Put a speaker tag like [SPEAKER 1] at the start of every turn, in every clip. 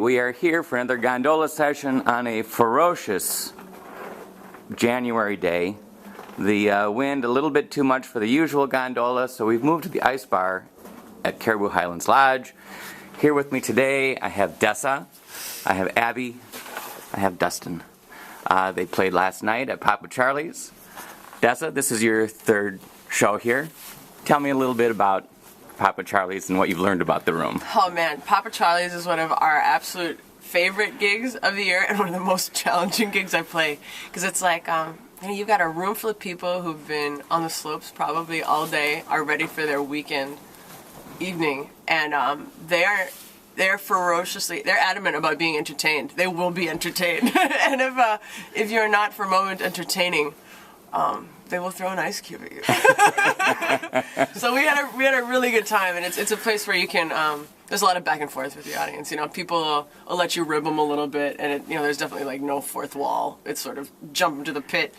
[SPEAKER 1] we are here for another gondola session on a ferocious January day. The wind a little bit too much for the usual gondola, so we've moved to the ice bar at Caribou Highlands Lodge. Here with me today I have Dessa, I have Aby, I have Dustin. They played last night at Papa Charlie's. Dessa, this is your third show here. Tell me a little bit about Papa Charlie's and what you've learned about the room.
[SPEAKER 2] Oh man, Papa Charlie's is one of our absolute favorite gigs of the year and one of the most challenging gigs I play. Because it's like, you've got a room full of people who've been on the slopes probably all day, are ready for their weekend evening, and they're adamant about being entertained. They will be entertained. And if you're not for a moment entertaining, they will throw an ice cube at you. So we had a really good time, and it's a place where you can. There's a lot of back and forth with the audience. You know, people will let you rib them a little bit, and there's definitely like no fourth wall. It's sort of jump into the pit,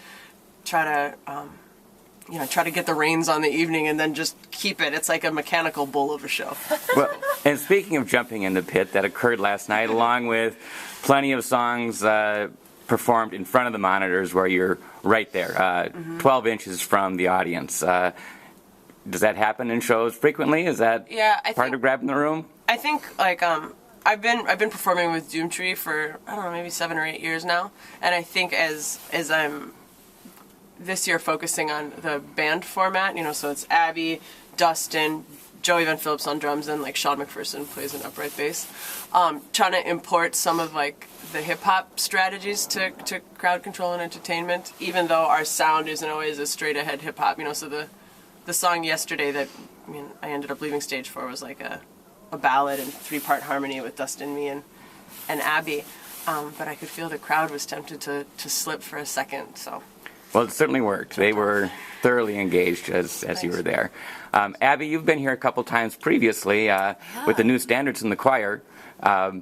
[SPEAKER 2] try to get the reins on the evening, and then just keep it. It's like a mechanical bull of a show.
[SPEAKER 1] Well, and speaking of jumping in the pit, that occurred last night, along with plenty of songs performed in front of the monitors where you're right there, 12 inches from the audience. Does that happen in shows frequently? Is that part of grabbing the room?
[SPEAKER 2] I think like I've been performing with Doomtree for maybe 7 or 8 years now, and I think as I'm this year focusing on the band format, so it's Aby, Dustin, Joey Van Phillips on drums, and like Sean McPherson plays an upright bass. Trying to import some of like the hip hop strategies to crowd control and entertainment, even though our sound isn't always a straight ahead hip hop. So the song yesterday that I ended up leaving stage for was like a ballad and 3-part harmony with Dustin, me, and Aby. But I could feel the crowd was tempted to slip for a second. So.
[SPEAKER 1] Well, it certainly worked. They were thoroughly engaged as you were there. Aby, you've been here a couple times previously with the new standards in the choir. A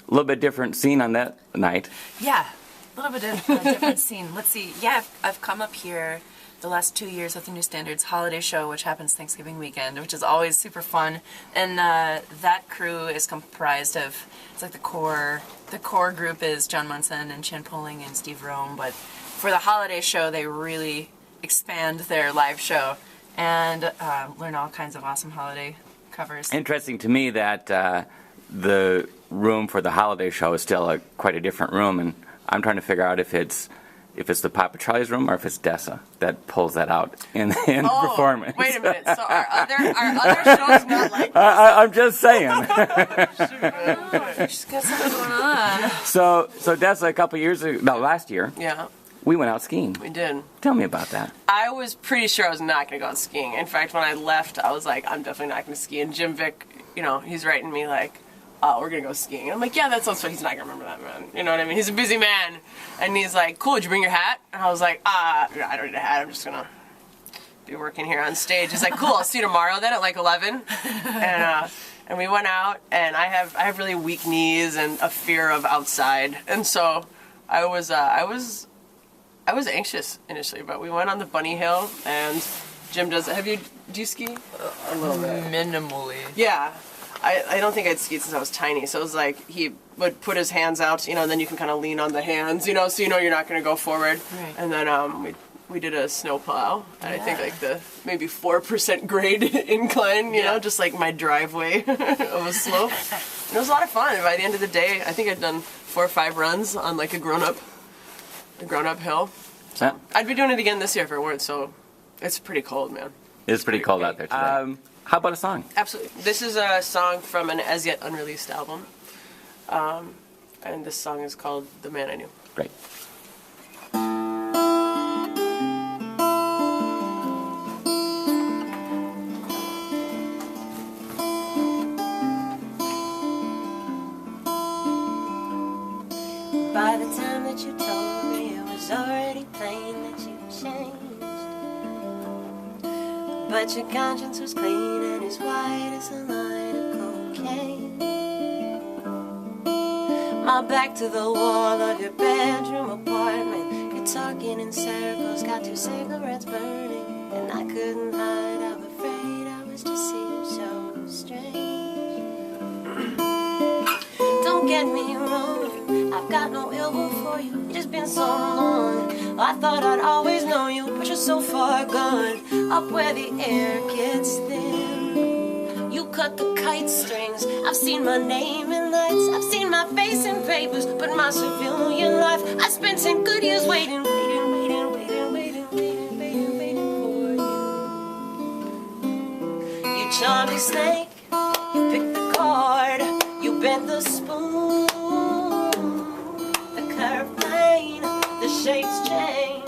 [SPEAKER 1] little bit different scene on that night.
[SPEAKER 3] Yeah, a little bit of a different scene. Let's see. Yeah, I've come up here the last 2 years with the New Standards holiday show, which happens Thanksgiving weekend, which is always super fun. And that crew is comprised of, it's like the core group is John Munson and Chan Poling and Steve Rome, but for the holiday show, they really expand their live show and learn all kinds of awesome holiday covers.
[SPEAKER 1] Interesting to me that the room for the holiday show is still quite a different room, and I'm trying to figure out if it's the Papa Charlie's room or if it's Dessa that pulls that out in performance.
[SPEAKER 2] Wait a minute. So are other shows not like this?
[SPEAKER 1] I'm just saying.
[SPEAKER 3] She's got something going on.
[SPEAKER 1] So Dessa, a couple years ago, last year.
[SPEAKER 2] Yeah.
[SPEAKER 1] We went out skiing.
[SPEAKER 2] We did.
[SPEAKER 1] Tell me about that.
[SPEAKER 2] I was pretty sure I was not going to go out skiing. In fact, when I left, I was like, I'm definitely not going to ski. And Jim Vick, he's writing me like, oh, we're going to go skiing. And I'm like, yeah, that sounds fun. He's not going to remember that, man. You know what I mean? He's a busy man. And he's like, cool, did you bring your hat? And I was like, I don't need a hat. I'm just going to be working here on stage. He's like, cool, I'll see you tomorrow then at like 11. And we went out, and I have really weak knees and a fear of outside. And so I was anxious initially, but we went on the bunny hill, and Jim does it. Do you ski? A little bit.
[SPEAKER 3] Minimally.
[SPEAKER 2] Yeah. I don't think I'd skied since I was tiny, so it was like he would put his hands out, and then you can kind of lean on the hands, so you're not going to go forward. Right. And then we did a snow plow, and I think like the maybe 4% grade incline, just like my driveway of a slope. And it was a lot of fun. By the end of the day, I think I'd done 4 or 5 runs on like a grown-up hill. So I'd be doing it again this year if it weren't so. It's pretty cold, man.
[SPEAKER 1] It's pretty cold out there today. How about a song?
[SPEAKER 2] Absolutely. This is a song from an as yet unreleased album, and this song is called "The Man I Knew."
[SPEAKER 1] Great.
[SPEAKER 4] By the time that you told me, it was already plain that you changed. But your conscience was clean and as white as a line of cocaine. My back to the wall of your bedroom apartment. You're talking in circles, got 2 cigarettes burning. And I couldn't hide, I'm afraid I was to see you so strange. Don't get me wrong. got no ill will for you. It's just been so long. I thought I'd always know you, but you're so far gone. Up where the air gets thin, you cut the kite strings. I've seen my name in lights, I've seen my face in papers, but my civilian life, I spent 10 good years waiting, waiting, waiting, waiting, waiting, waiting, waiting, waiting for you. You charming snake, you picked the card, you bent the spoon, the curved plane, the shapes change.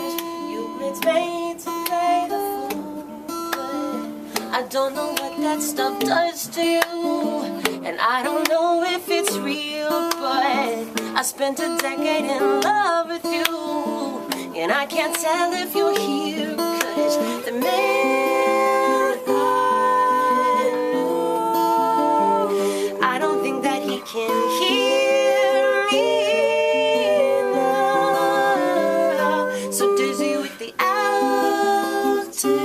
[SPEAKER 4] It's made to play the fool, but I don't know what that stuff does to you, and I don't know if it's real, but I spent a decade in love with you, and I can't tell if you're here, 'cause the man I knew, I don't think that he can hear me now. So dizzy with the altitude,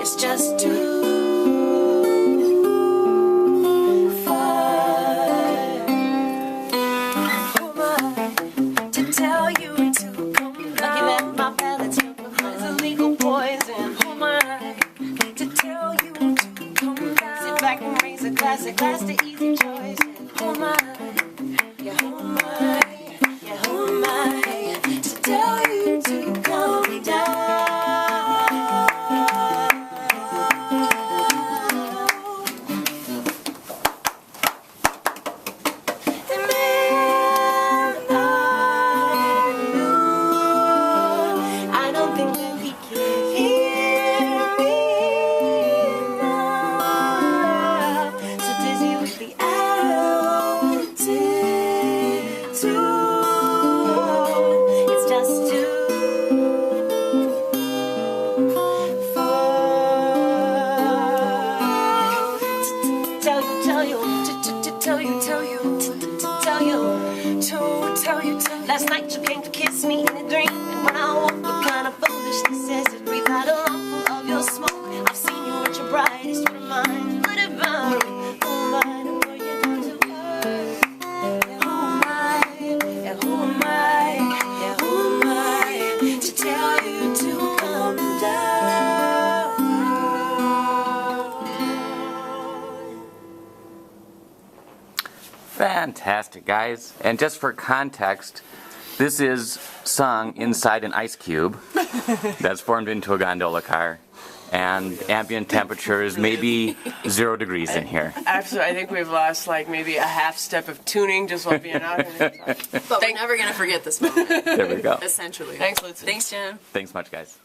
[SPEAKER 4] it's just too far. Who am I to tell you to come down? Looking at my palate's is illegal poison. Who am I to tell you to come down? Sit back and raise a glass to easy choice. Who am I? Yeah, who am I? Yeah, who am I to tell you to come down? The man I knew, I don't think that he can hear me now. So dizzy with the altitude, it's just too far to tell you, last night you came to kiss me in a dream, and when I woke, what kind of foolishness is it? Breathe out a lungful of your smoke. I've seen you at your brightest, you're mine, but divine. Who am I to put you down to earth? Yeah, who am I? Yeah, who am I? Yeah, who am I to tell you to come down?
[SPEAKER 1] Fantastic, guys. And just for context, this is sung inside an ice cube that's formed into a gondola car. And ambient temperature is maybe 0 degrees in here.
[SPEAKER 2] Absolutely, I think we've lost like maybe a half step of tuning just while being out here.
[SPEAKER 3] But we're never going to forget this moment,
[SPEAKER 1] There we go.
[SPEAKER 3] essentially.
[SPEAKER 2] Thanks, Lutsen.
[SPEAKER 3] Thanks, Jim.
[SPEAKER 1] Thanks much, guys.